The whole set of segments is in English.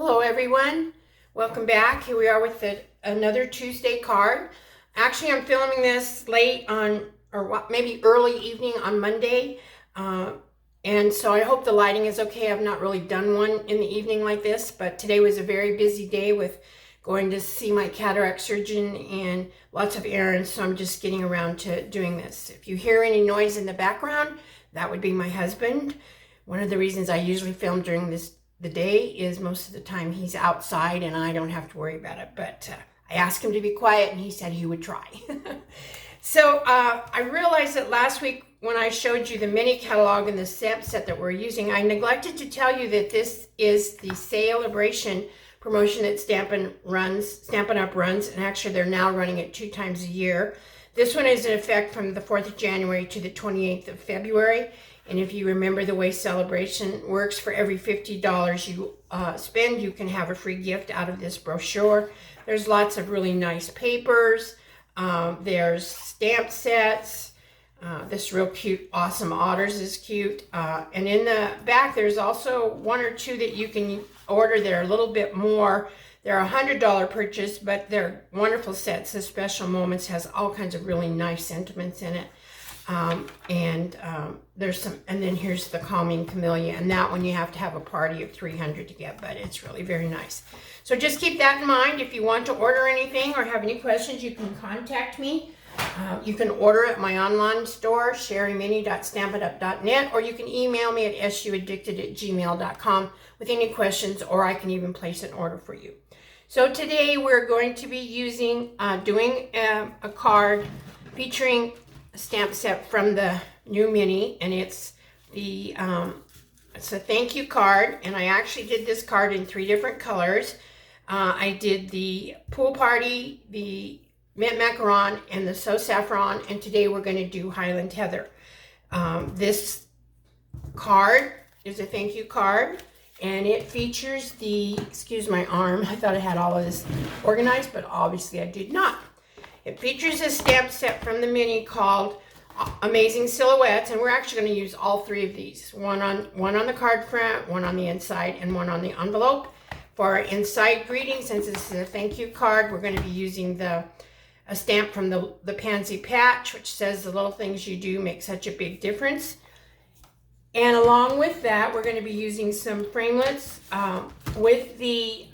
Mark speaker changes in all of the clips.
Speaker 1: Hello everyone, welcome back. Here we are with another Tuesday card. Actually, I'm filming this late on, or maybe early evening on Monday, and so I hope the lighting is okay. I've not really done one in the evening like this, but today was a very busy day with going to see my cataract surgeon and lots of errands, so I'm just getting around to doing this. If you hear any noise in the background, that would be my husband. One of the reasons I usually film during the day is most of the time he's outside and I don't have to worry about it, but I asked him to be quiet and he said he would try. So I realized that last week when I showed you the mini catalog and the stamp set that we're using, I neglected to tell you that this is the Celebration promotion that Stampin' Up! Runs, and actually they're now running it 2 times a year. This one is in effect from the 4th of January to the 28th of February. And if you remember the way Celebration works, for every $50 you spend, you can have a free gift out of this brochure. There's lots of really nice papers. There's stamp sets. This real cute, awesome otters is cute. And in the back, there's also 1 or 2 that you can order that are a little bit more. They're a $100 purchase, but they're wonderful sets. The Special Moments has all kinds of really nice sentiments in it. There's some, and then here's the Calming Camellia, and that one you have to have a party of 300 to get, but it's really very nice. So just keep that in mind. If you want to order anything or have any questions, you can contact me. You can order at my online store, sherrymini.stampitup.net, or you can email me at suaddicted@gmail.com with any questions, or I can even place an order for you. So today we're going to be doing a card featuring a stamp set from the new mini, and it's a thank you card, and I actually did this card in 3 different colors. I did the Pool Party, the Mint Macaron, and the So Saffron, and today we're going to do Highland Heather. This card is a thank you card, and it features excuse my arm, I thought I had all of this organized, but obviously I did not. It features a stamp set from the mini called Amazing Silhouettes, and we're actually going to use all 3 of these. One on the card front, one on the inside, and one on the envelope. For our inside greeting, since this is a thank you card, we're going to be using a stamp from the Pansy Patch, which says the little things you do make such a big difference. And along with that, we're going to be using some framelits. With the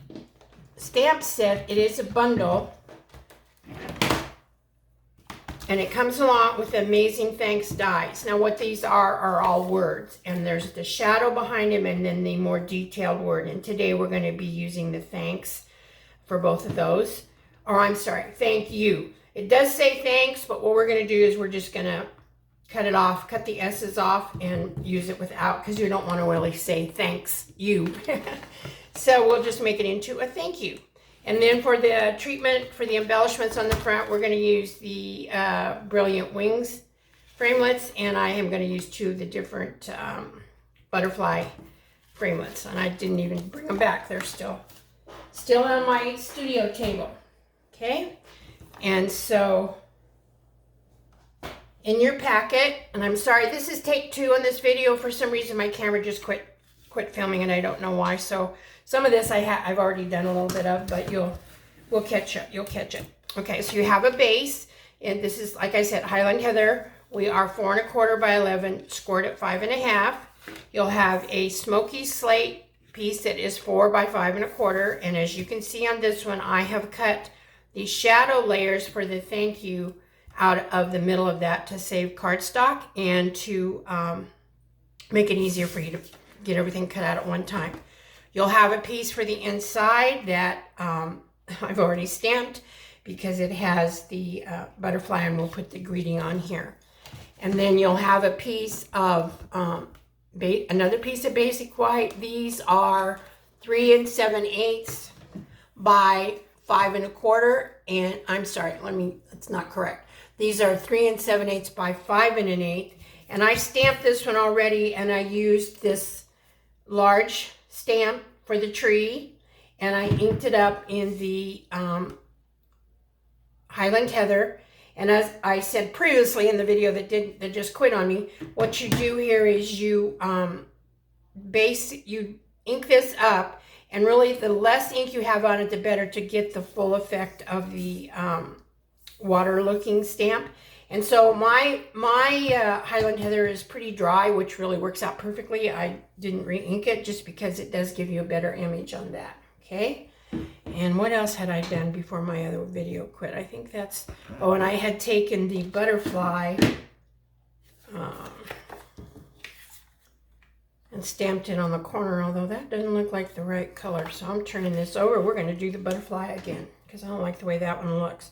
Speaker 1: stamp set, it is a bundle. And it comes along with Amazing Thanks dies. Now what these are all words. And there's the shadow behind them and then the more detailed word. And today we're going to be using the thanks for both of those. Or I'm sorry, thank you. It does say thanks, but what we're going to do is we're just going to cut it off, cut the S's off and use it without, because you don't want to really say thanks you. So we'll just make it into a thank you. And then for the treatment, for the embellishments on the front, we're going to use the Brilliant Wings framelits, and I am going to use 2 of the different butterfly framelits. And I didn't even bring them back. They're still on my studio table. Okay? And so in your packet, and I'm sorry, this is take 2 on this video. For some reason, my camera just quit filming, and I don't know why. So some of this I've already done a little bit of, but we'll catch up. You'll catch it. Okay, so you have a base, and this is, like I said, Highland Heather. We are 4 1/4 by 11, scored at 5 1/2. You'll have a smoky slate piece that is 4 by 5 1/4, and as you can see on this one, I have cut the shadow layers for the thank you out of the middle of that to save cardstock and to make it easier for you to get everything cut out at one time. You'll have a piece for the inside that I've already stamped because it has the butterfly, and we'll put the greeting on here. And then you'll have a piece of, another piece of basic white. These are 3 7/8 by 5 1/4, and I'm sorry, that's not correct. These are 3 7/8 by 5 1/8, and I stamped this one already, and I used this large stamp for the tree, and I inked it up in the Highland Heather. And as I said previously in the video that just quit on me, what you do here is you ink this up, and really the less ink you have on it, the better to get the full effect of the water looking stamp. And so my Highland Heather is pretty dry, which really works out perfectly. I didn't re-ink it just because it does give you a better image on that. Okay. And what else had I done before my other video quit? I think that's, oh, and I had taken the butterfly and stamped it on the corner, although that doesn't look like the right color. So I'm turning this over. We're going to do the butterfly again because I don't like the way that one looks.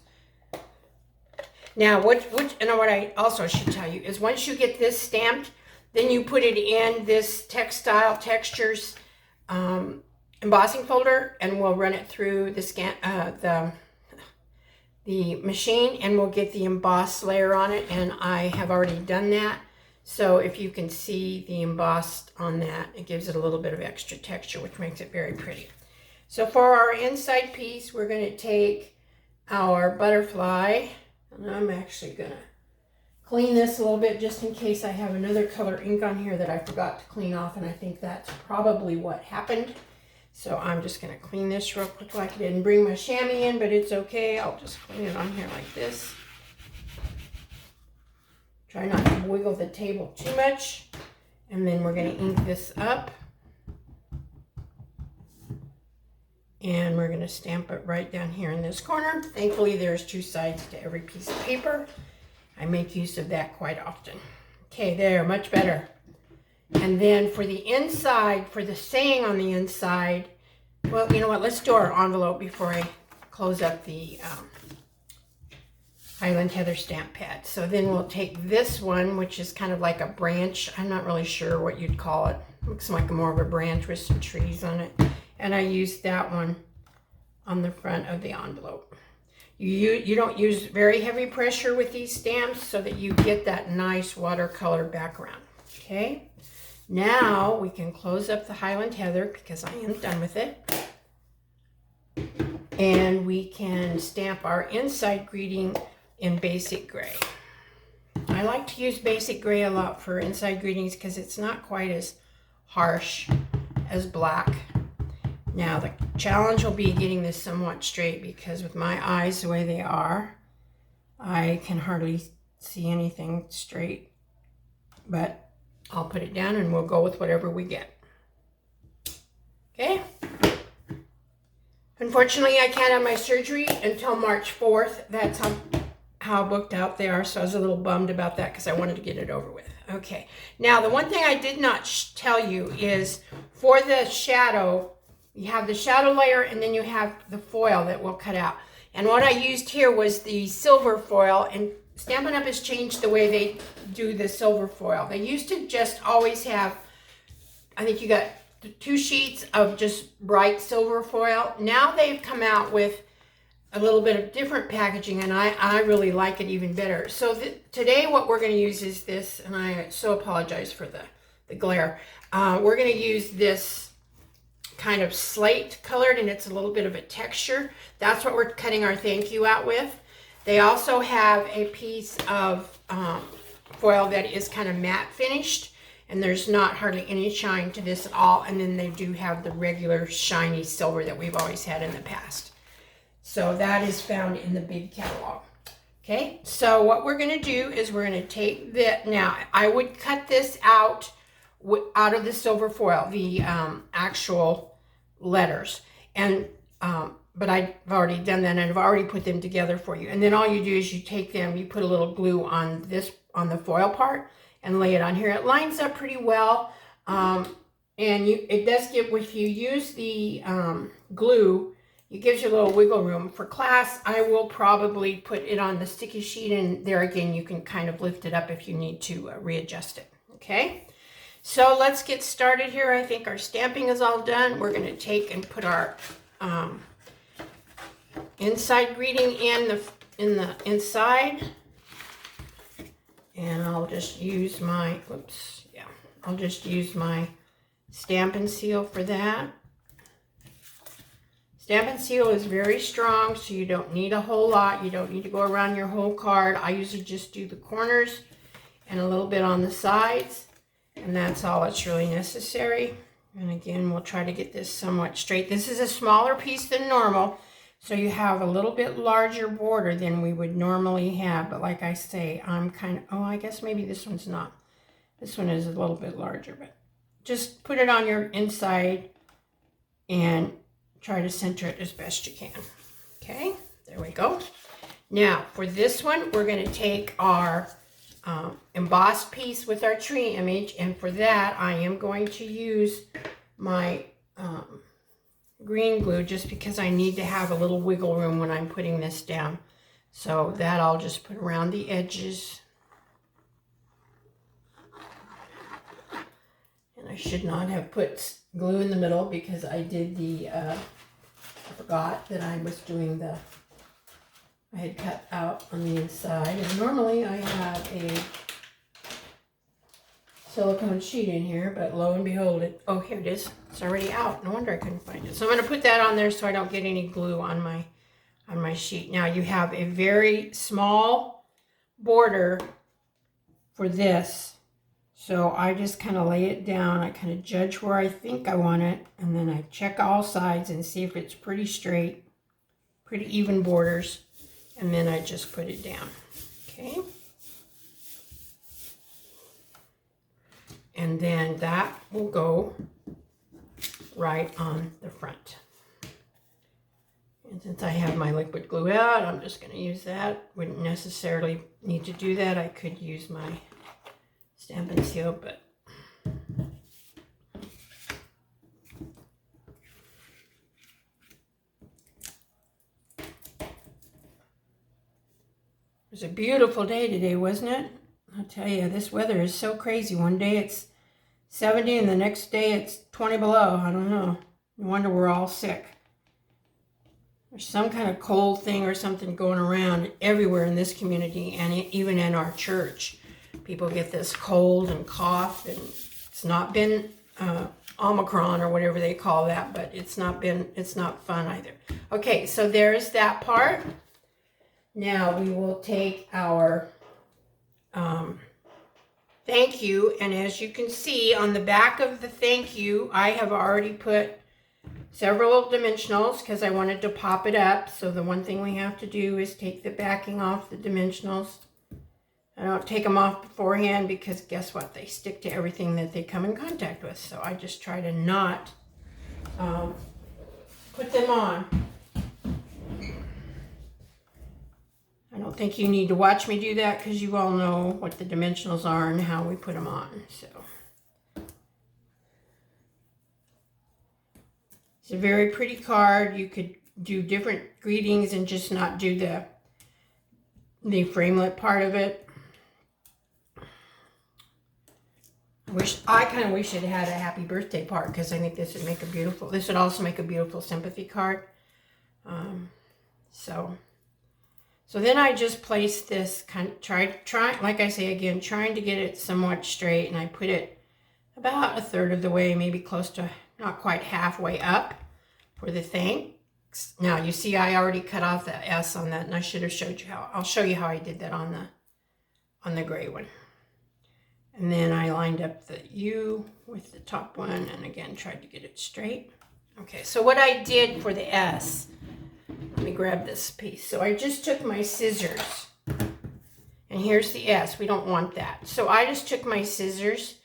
Speaker 1: Now, what I also should tell you is once you get this stamped, then you put it in this Textile Textures embossing folder, and we'll run it through the machine, and we'll get the embossed layer on it. And I have already done that. So if you can see the embossed on that, it gives it a little bit of extra texture, which makes it very pretty. So for our inside piece, we're going to take our butterfly. And I'm actually going to clean this a little bit just in case I have another color ink on here that I forgot to clean off, and I think that's probably what happened. So I'm just going to clean this real quick like I didn't bring my chamois in, but it's okay. I'll just clean it on here like this. Try not to wiggle the table too much. And then we're going to ink this up. And we're going to stamp it right down here in this corner. Thankfully, there's two sides to every piece of paper. I make use of that quite often. Okay, there, much better. And then for the inside, for the saying on the inside, well, you know what? Let's do our envelope before I close up the Highland Heather stamp pad. So then we'll take this one, which is kind of like a branch. I'm not really sure what you'd call it. Looks like more of a branch with some trees on it. And I used that one on the front of the envelope. You don't use very heavy pressure with these stamps so that you get that nice watercolor background. Okay, now we can close up the Highland Heather because I am done with it. And we can stamp our inside greeting in basic gray. I like to use basic gray a lot for inside greetings because it's not quite as harsh as black. Now the challenge will be getting this somewhat straight because with my eyes the way they are, I can hardly see anything straight. But I'll put it down and we'll go with whatever we get. Okay? Unfortunately, I can't have my surgery until March 4th. That's how booked out they are, so I was a little bummed about that because I wanted to get it over with. Okay, now the one thing I did not tell you is for the shadow, you have the shadow layer and then you have the foil that we'll cut out. And what I used here was the silver foil, and Stampin' Up! Has changed the way they do the silver foil. They used to just always have, I think you got 2 sheets of just bright silver foil. Now they've come out with a little bit of different packaging, and I really like it even better. So today what we're going to use is this, and I so apologize for the glare. We're going to use this kind of slate colored, and it's a little bit of a texture. That's what we're cutting our thank you out with. They also have a piece of foil that is kind of matte finished, and there's not hardly any shine to this at all. And then they do have the regular shiny silver that we've always had in the past. So that is found in the big catalog. Okay, so what we're going to do is we're going to take that. Now, I would cut this out of the silver foil, the actual letters. And but I've already done that, and I've already put them together for you. And then all you do is you take them, you put a little glue on the foil part and lay it on here. It lines up pretty well. And it does give, if you use the glue, it gives you a little wiggle room. For class, I will probably put it on the sticky sheet, and there again, you can kind of lift it up if you need to readjust it. Okay, so let's get started here. I think our stamping is all done. We're going to take and put our inside greeting in the inside, and I'll just use my I'll just use my Stampin' Seal for that. Stampin' Seal is very strong, so you don't need a whole lot. You don't need to go around your whole card. I usually just do the corners and a little bit on the sides, and that's all that's really necessary. And again, we'll try to get this somewhat straight. This is a smaller piece than normal, so you have a little bit larger border than we would normally have. But like I say, I'm kind of, oh, I guess maybe this one's not. This one is a little bit larger, but just put it on your inside and try to center it as best you can. Okay, there we go. Now, for this one, we're going to take our embossed piece with our tree image, and for that, I am going to use my green glue just because I need to have a little wiggle room when I'm putting this down. So that I'll just put around the edges. And I should not have put glue in the middle because I did the, I forgot that I was doing the, I had cut out on the inside. And normally I have a silicone sheet in here, but lo and behold, oh, here it is. It's already out. No wonder I couldn't find it. So I'm going to put that on there so I don't get any glue on my sheet. Now you have a very small border for this. So I just kind of lay it down. I kind of judge where I think I want it, and then I check all sides and see if it's pretty straight, pretty even borders, and then I just put it down. Okay. And then that will go right on the front. And since I have my liquid glue out, I'm just going to use that. Wouldn't necessarily need to do that. I could use my Stamp and Seal, but it was a beautiful day today, wasn't it? I'll tell you, this weather is so crazy. One day it's 70 and the next day it's 20 below. I don't know. No wonder we're all sick. There's some kind of cold thing or something going around everywhere in this community, and even in our church. People get this cold and cough, and it's not been Omicron or whatever they call that, but it's not fun either. Okay, so there's that part. Now we will take our thank you, and as you can see on the back of the thank you, I have already put several dimensionals because I wanted to pop it up. So the one thing we have to do is take the backing off the dimensionals. I don't take them off beforehand because guess what? They stick to everything that they come in contact with. So I just try to not put them on. I don't think you need to watch me do that because you all know what the dimensionals are and how we put them on. So it's a very pretty card. You could do different greetings and just not do the framelit part of it. I kind of wish it had a happy birthday part because I think this would make a beautiful, this would also make a beautiful sympathy card. So then I just place this kind of, try, like I say again, trying to get it somewhat straight, and I put it about a third of the way, maybe close to not quite halfway up for the thanks. Now you see I already cut off the S on that, and I should have showed you how. I'll show you how I did that on the gray one. And then I lined up the U with the top one, and again tried to get it straight. Okay, so what I did for the S, let me grab this piece. So I just took my scissors, and here's the S. We don't want that. So I just took my scissors,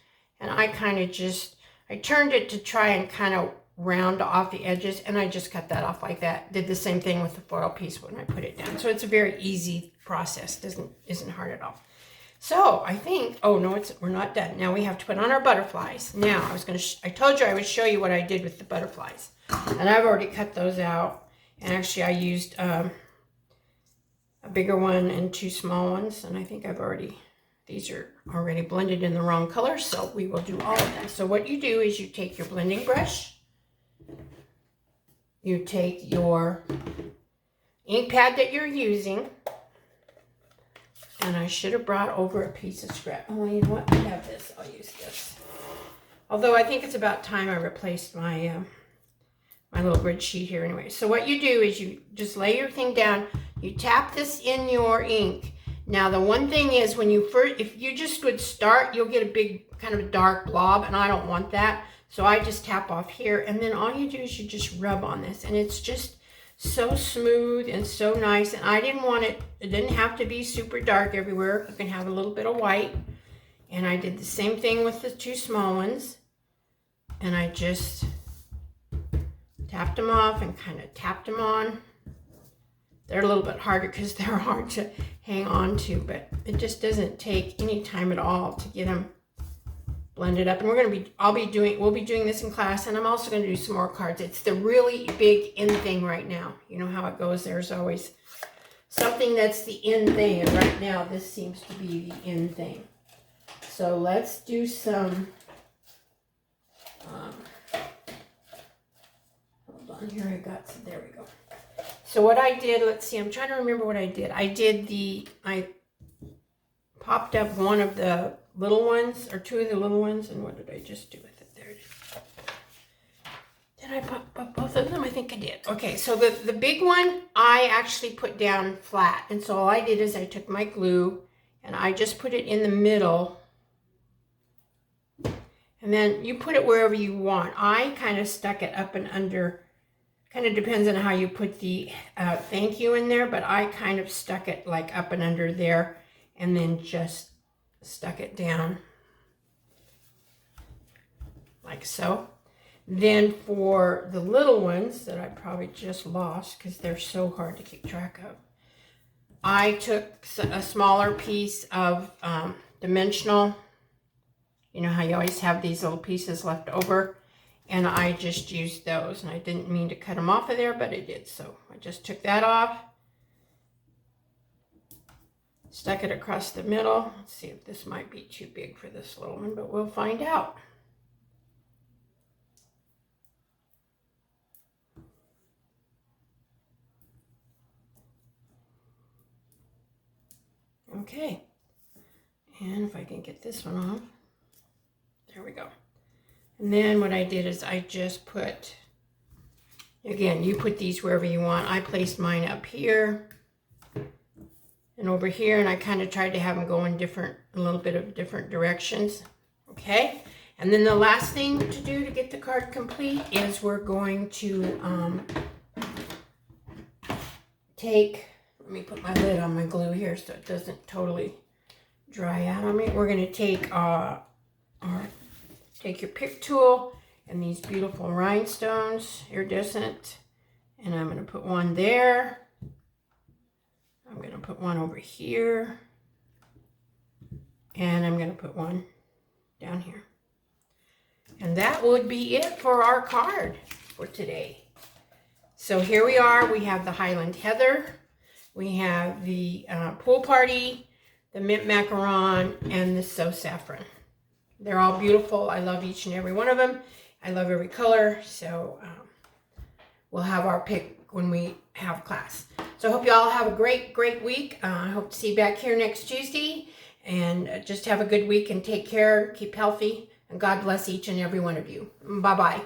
Speaker 1: and I kind of just, I turned it to try and kind of round off the edges, and I just cut that off like that. Did the same thing with the foil piece when I put it down. So it's a very easy process. Isn't hard at all. So I think, oh no, we're not done. Now we have to put on our butterflies. Now I told you I would show you what I did with the butterflies, and I've already cut those out. And actually I used a bigger one and two small ones, and I think these are already blended in the wrong color, so we will do all of them. So what you do is you take your blending brush, you take your ink pad that you're using, and I should have brought over a piece of scrap. Oh, you know what? I have this. I'll use this. Although I think it's about time I replaced my my little grid sheet here anyway. So what you do is you just lay your thing down. You tap this in your ink. Now the one thing is when you first, if you just would start, you'll get a big kind of a dark blob, and I don't want that. So I just tap off here, and then all you do is you just rub on this, and it's just so smooth and so nice. And I didn't want it, it didn't have to be super dark everywhere. You can have a little bit of white. And I did the same thing with the two small ones. And I just tapped them off and kind of tapped them on. They're a little bit harder because they're hard to hang on to, but it just doesn't take any time at all to get them blended up. And we'll be doing this in class, and I'm also going to do some more cards. It's the really big in thing right now. You know how it goes. There's always something that's the in thing, and right now this seems to be the in thing. So let's do some, hold on here, I got some, there we go. So what I did, let's see, I'm trying to remember what I did. I popped up one of the little ones, or two of the little ones, and what did I just do with it? There it is. Did I pop up both of them? I think I did. Okay, so the big one, I actually put down flat. And so all I did is I took my glue, and I just put it in the middle. And then you put it wherever you want. I kind of stuck it up and under. Kind of depends on how you put the thank you in there, but I kind of stuck it like up and under there, and then just stuck it down like so. Then for the little ones that I probably just lost because they're so hard to keep track of, I took a smaller piece of dimensional. You know how you always have these little pieces left over, and I just used those, and I didn't mean to cut them off of there, but I did. So I just took that off, stuck it across the middle. Let's see if this might be too big for this little one, but we'll find out. Okay, and if I can get this one off. There we go. And then what I did is I just put, again, you put these wherever you want. I placed mine up here and over here, and I kind of tried to have them go in a little bit of different directions. Okay. And then the last thing to do to get the card complete is we're going to let me put my lid on my glue here so it doesn't totally dry out on me. We're going to take take your pick tool and these beautiful rhinestones, iridescent, and I'm going to put one there. I'm going to put one over here, and I'm going to put one down here. And that would be it for our card for today. So here we are. We have the Highland Heather, we have the Pool Party, the Mint Macaron, and the So Saffron. They're all beautiful. I love each and every one of them. I love every color. So we'll have our pick when we have class. So I hope you all have a great, great week. I hope to see you back here next Tuesday. And just have a good week and take care. Keep healthy. And God bless each and every one of you. Bye-bye.